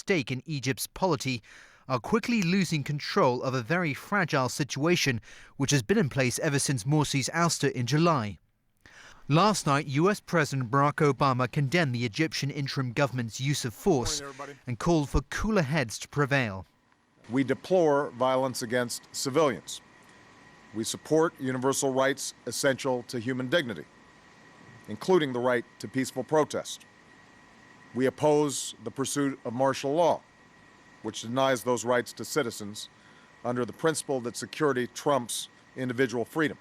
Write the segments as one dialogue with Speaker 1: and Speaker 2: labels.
Speaker 1: stake in Egypt's polity are quickly losing control of a very fragile situation which has been in place ever since Morsi's ouster in July. Last night, US President Barack Obama condemned the Egyptian interim government's use of force and called for cooler heads to prevail.
Speaker 2: We deplore violence against civilians. We support universal rights essential to human dignity, including the right to peaceful protest. We oppose the pursuit of martial law, which denies those rights to citizens under the principle that security trumps individual freedom,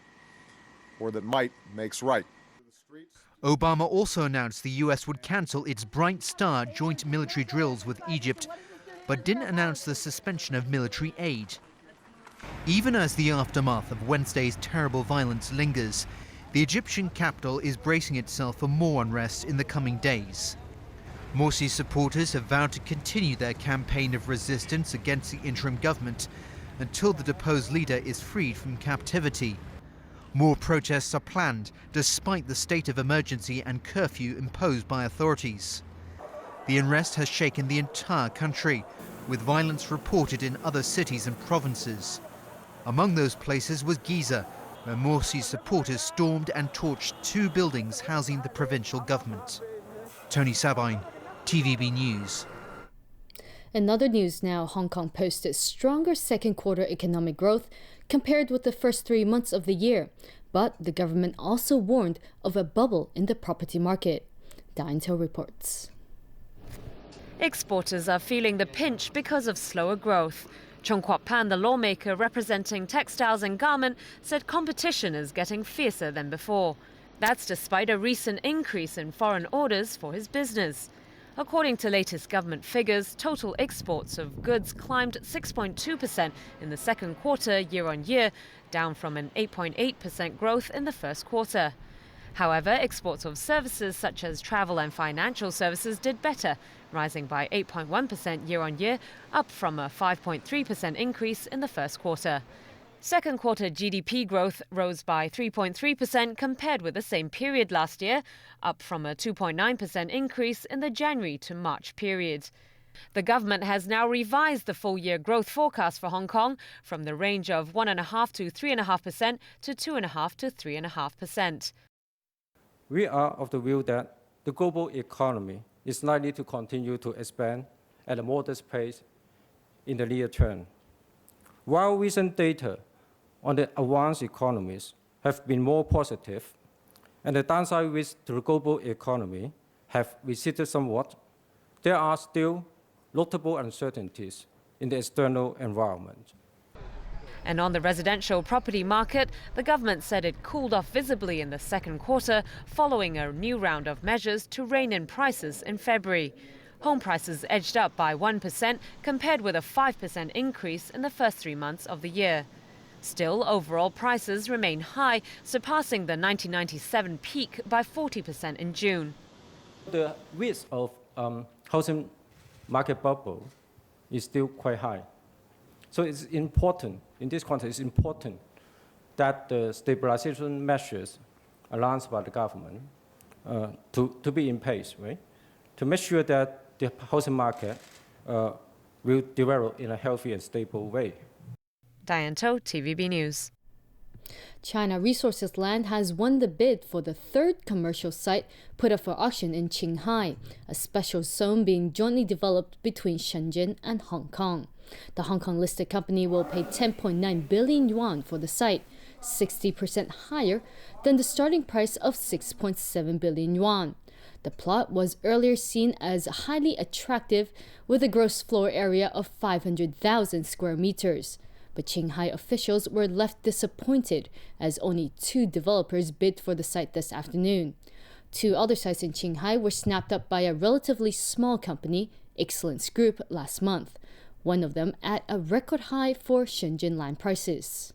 Speaker 2: or that might makes right.
Speaker 1: Obama also announced the US would cancel its Bright Star joint military drills with Egypt, but didn't announce the suspension of military aid. Even as the aftermath of Wednesday's terrible violence lingers, the Egyptian capital is bracing itself for more unrest in the coming days. Morsi's supporters have vowed to continue their campaign of resistance against the interim government until the deposed leader is freed from captivity. More protests are planned despite the state of emergency and curfew imposed by authorities. The unrest has shaken the entire country, with violence reported in other cities and provinces. Among those places was Giza, where Morsi's supporters stormed and torched two buildings housing the provincial government. Tony Sabine, TVB News.
Speaker 3: In other news now, Hong Kong posted stronger second quarter economic growth compared with the first 3 months of the year, but the government also warned of a bubble in the property market. Diane To reports.
Speaker 4: Exporters are feeling the pinch because of slower growth. Chung Kwok Pan, the lawmaker representing textiles and garment, said competition is getting fiercer than before. That's despite a recent increase in foreign orders for his business. According to latest government figures, total exports of goods climbed 6.2% in the second quarter year-on-year, down from an 8.8% growth in the first quarter. However, exports of services such as travel and financial services did better, rising by 8.1% year-on-year, up from a 5.3% increase in the first quarter. Second quarter GDP growth rose by 3.3% compared with the same period last year, up from a 2.9% increase in the January to March period. The government has now revised the full-year growth forecast for Hong Kong from the range of 1.5% to 3.5% to 2.5% to 3.5%.
Speaker 5: We are of the view that the global economy is likely to continue to expand at a modest pace in the near term. While recent data on the advanced economies have been more positive, and the downside risks to the global economy have receded somewhat, there are still notable uncertainties in the external environment.
Speaker 4: And on the residential property market, the government said it cooled off visibly in the second quarter following a new round of measures to rein in prices in February. Home prices edged up by 1% compared with a 5% increase in the first 3 months of the year. Still, overall prices remain high, surpassing the 1997 peak by 40% in June.
Speaker 5: The risk of housing market bubble is still quite high. So it's important, in this context, it's important that the stabilization measures announced by the government to be in place, right? To make sure that the housing market will develop in a healthy and stable way.
Speaker 4: Diane To, TVB News.
Speaker 3: China Resources Land has won the bid for the third commercial site put up for auction in Qinghai, a special zone being jointly developed between Shenzhen and Hong Kong. The Hong Kong-listed company will pay 10.9 billion yuan for the site, 60% higher than the starting price of 6.7 billion yuan. The plot was earlier seen as highly attractive with a gross floor area of 500,000 square meters. But Qinghai officials were left disappointed as only 2 developers bid for the site this afternoon. 2 other sites in Qinghai were snapped up by a relatively small company, Excellence Group, last month, one of them at a record high for Shenzhen land prices.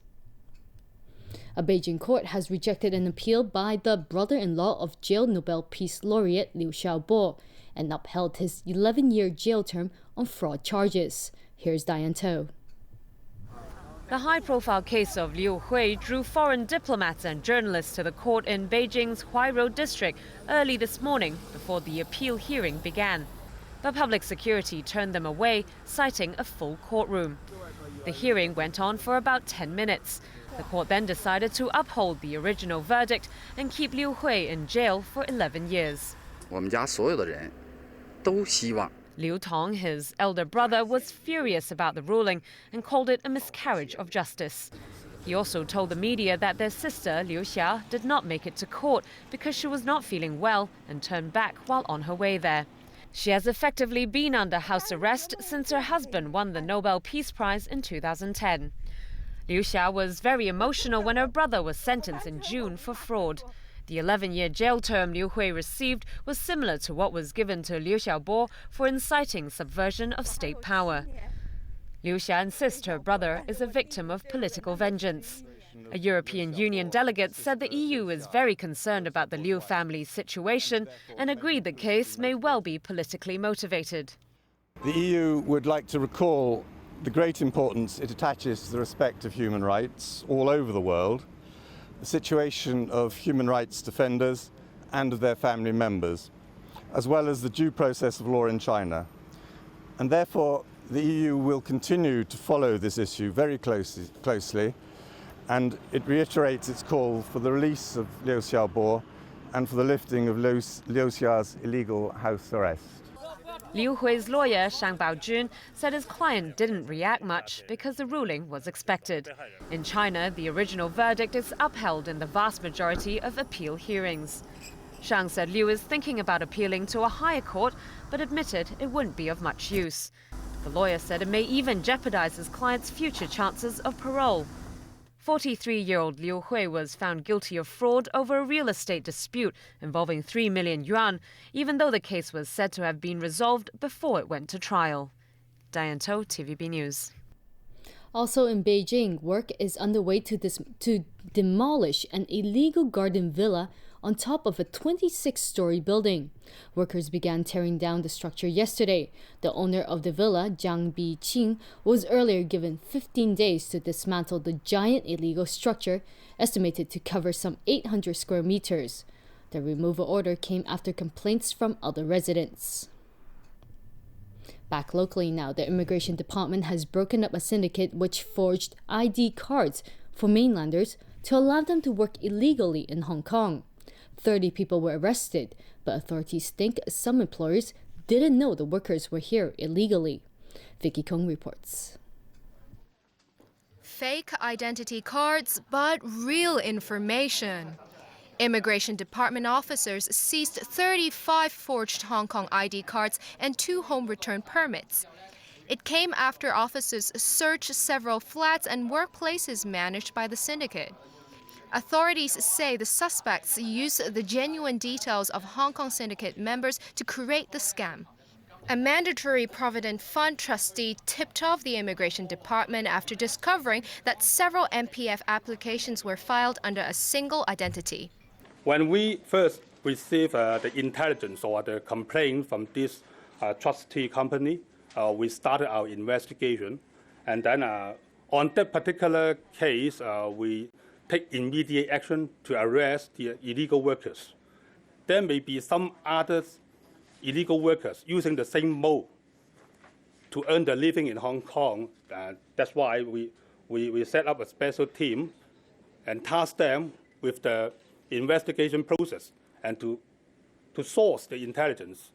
Speaker 3: A Beijing court has rejected an appeal by the brother-in-law of jailed Nobel Peace Laureate Liu Xiaobo and upheld his 11-year jail term on fraud charges. Here's Diane To.
Speaker 4: The high-profile case of Liu Hui drew foreign diplomats and journalists to the court in Beijing's Huai Road district early this morning before the appeal hearing began. but public security turned them away, citing a full courtroom. The hearing went on for about 10 minutes. The court then decided to uphold the original verdict and keep Liu Hui in jail for 11 years.
Speaker 6: 我们家所有的人都希望
Speaker 4: Liu Tong, his elder brother, was furious about the ruling and called it a miscarriage of justice. He also told the media that their sister, Liu Xia, did not make it to court because she was not feeling well and turned back while on her way there. She has effectively been under house arrest since her husband won the Nobel Peace Prize in 2010. Liu Xia was very emotional when her brother was sentenced in June for fraud. The 11-year jail term Liu Hui received was similar to what was given to Liu Xiaobo for inciting subversion of state power. Liu Xia insists her brother is a victim of political vengeance. A European Union delegate said the EU is very concerned about the Liu family's situation and agreed the case may well be politically motivated.
Speaker 7: The EU would like to recall the great importance it attaches to the respect of human rights all over the world, the situation of human rights defenders and of their family members, as well as the due process of law in China. And therefore, the EU will continue to follow this issue very closely, and it reiterates its call for the release of Liu Xiaobo and for the lifting of Liu Xia's illegal house arrest.
Speaker 4: Liu Hui's lawyer, Shang Baojun, said his client didn't react much because the ruling was expected. In China, the original verdict is upheld in the vast majority of appeal hearings. Shang said Liu is thinking about appealing to a higher court, but admitted it wouldn't be of much use. The lawyer said it may even jeopardize his client's future chances of parole. 43-year-old Liu Hui was found guilty of fraud over a real estate dispute involving 3 million yuan, even though the case was said to have been resolved before it went to trial. Diane To, TVB News.
Speaker 3: Also in Beijing, work is underway to demolish an illegal garden villa on top of a 26-story building. Workers began tearing down the structure yesterday. The owner of the villa, Jiang Biqing, was earlier given 15 days to dismantle the giant illegal structure, estimated to cover some 800 square meters. The removal order came after complaints from other residents. Back locally now, the Immigration Department has broken up a syndicate which forged ID cards for mainlanders to allow them to work illegally in Hong Kong. 30 people were arrested, but authorities think some employers didn't know the workers were here illegally. Vicky Kong reports.
Speaker 8: Fake identity cards, but real information. Immigration Department officers seized 35 forged Hong Kong ID cards and 2 home return permits. It came after officers searched several flats and workplaces managed by the syndicate. Authorities say the suspects used the genuine details of Hong Kong syndicate members to create the scam. A mandatory provident fund trustee tipped off the Immigration Department after discovering that several MPF applications were filed under a single identity.
Speaker 9: When we first received the intelligence or the complaint from this trustee company, we started our investigation. And then on that particular case, we take immediate action to arrest the illegal workers. There may be some other illegal workers using the same mode to earn their living in Hong Kong. That's why we set up a special team and task them with the investigation process and to source the intelligence.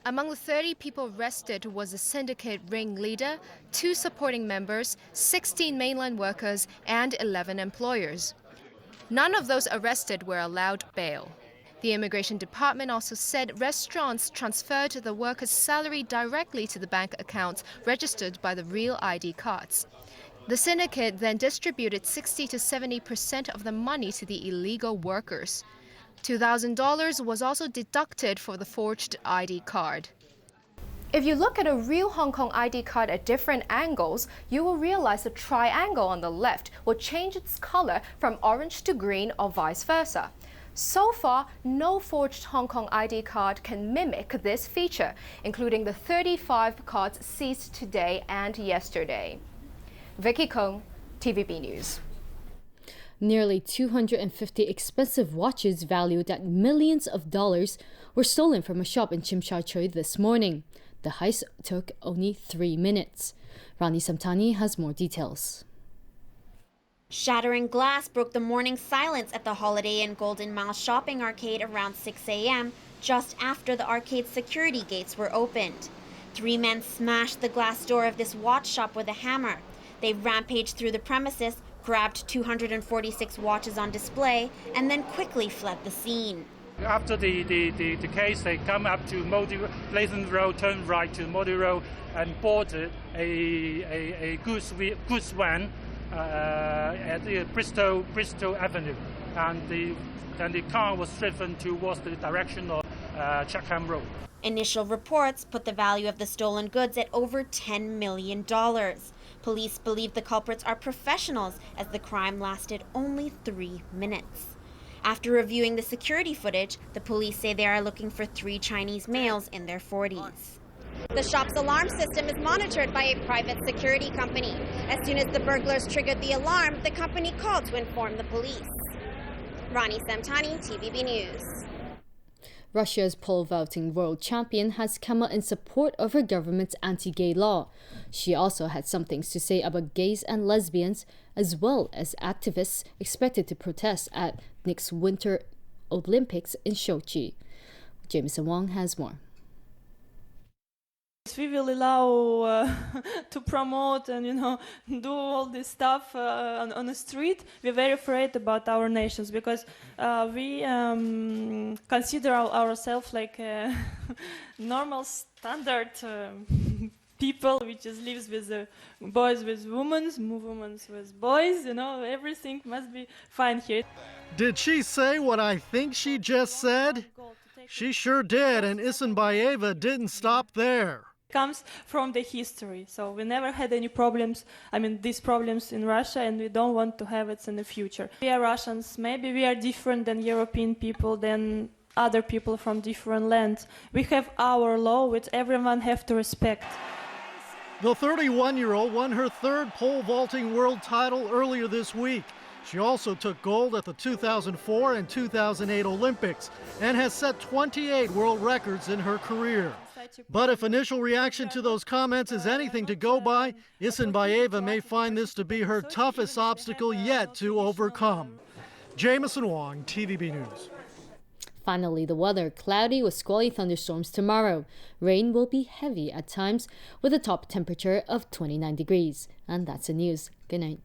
Speaker 8: Among the 30 people arrested was a syndicate ringleader, 2 supporting members, 16 mainland workers, and 11 employers. None of those arrested were allowed bail. The Immigration Department also said restaurants transferred the workers' salary directly to the bank accounts registered by the real ID cards. The syndicate then distributed 60 to 70% of the money to the illegal workers. $2,000 was also deducted for the forged ID card. If you look at a real Hong Kong ID card at different angles, you will realize the triangle on the left will change its color from orange to green or vice versa. So far, no forged Hong Kong ID card can mimic this feature, including the 35 cards seized today and yesterday. Vicky Kong, TVB News.
Speaker 3: Nearly 250 expensive watches valued at millions of dollars were stolen from a shop in Tsim Sha Tsui this morning. The heist took only 3 minutes. Rani Samtani has more details.
Speaker 10: Shattering glass broke the morning silence at the Holiday Inn Golden Mile shopping arcade around 6 a.m., just after the arcade's security gates were opened. 3 men smashed the glass door of this watch shop with a hammer. They rampaged through the premises, grabbed 246 watches on display, and then quickly fled the scene.
Speaker 11: After the case, they come up to Pleasant Road, turn right to Modi Road, and boarded a goods van at the Bristol Avenue, and the car was driven towards the direction of Chatham Road.
Speaker 10: Initial reports put the value of the stolen goods at over $10 million. Police believe the culprits are professionals, as the crime lasted only 3 minutes. After reviewing the security footage, the police say they are looking for 3 Chinese males in their 40s. The shop's alarm system is monitored by a private security company. As soon as the burglars triggered the alarm, the company called to inform the police. Rani Samtani, TVB News.
Speaker 3: Russia's pole vaulting world champion has come out in support of her government's anti-gay law. She also had some things to say about gays and lesbians, as well as activists expected to protest at next Winter Olympics in Sochi. Jameson Wong has more.
Speaker 12: We will allow to promote and do all this stuff on the street. We're very afraid about our nations because we consider ourselves like normal standard people, which just lives with boys with women with boys. Everything must be fine here.
Speaker 13: Did she say what I think she just said? She sure did, and Isinbayeva didn't stop there.
Speaker 12: Comes from the history, so we never had any problems. These problems in Russia, and we don't want to have it in the future. We are Russians. Maybe we are different than European people, than other people from different lands. We have our law, which everyone have to respect.
Speaker 13: The 31-year-old won her 3rd pole vaulting world title earlier this week. She also took gold at the 2004 and 2008 Olympics and has set 28 world records in her career. But if initial reaction to those comments is anything to go by, Isinbayeva may find this to be her toughest obstacle yet to overcome. Jameson Wong, TVB News.
Speaker 3: Finally, the weather. Cloudy with squally thunderstorms tomorrow. Rain will be heavy at times with a top temperature of 29 degrees. And that's the news. Good night.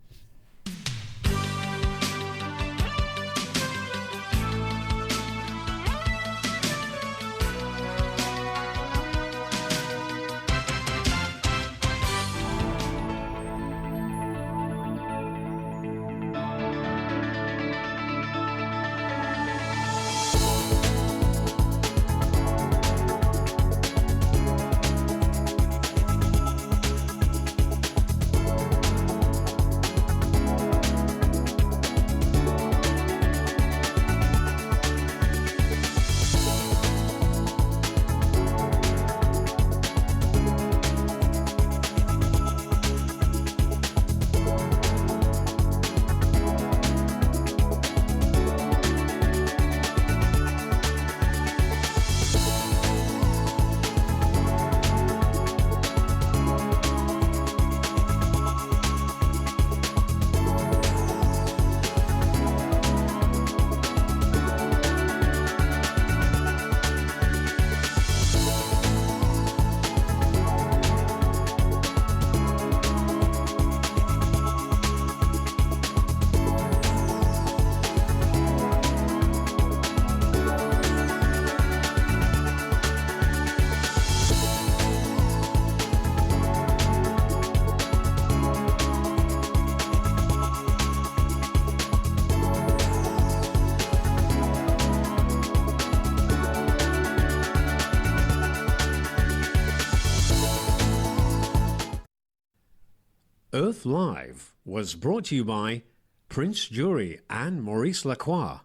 Speaker 14: Earth Live was brought to you by Prince Jury and Maurice Lacroix.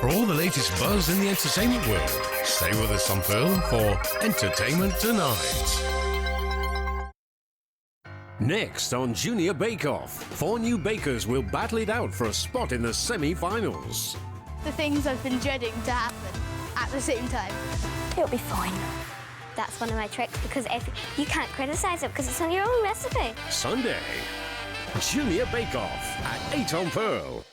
Speaker 14: For all the latest buzz in the entertainment world, stay with us on Pearl for Entertainment Tonight. Next on Junior Bake Off, 4 new bakers will battle it out for a spot in the semi-finals.
Speaker 15: The things I've been dreading to happen at the same time.
Speaker 16: It'll be fine. That's one of my tricks, because if you can't criticise it because it's on your own recipe.
Speaker 14: Sunday, Junior Bake Off at 8 on Pearl.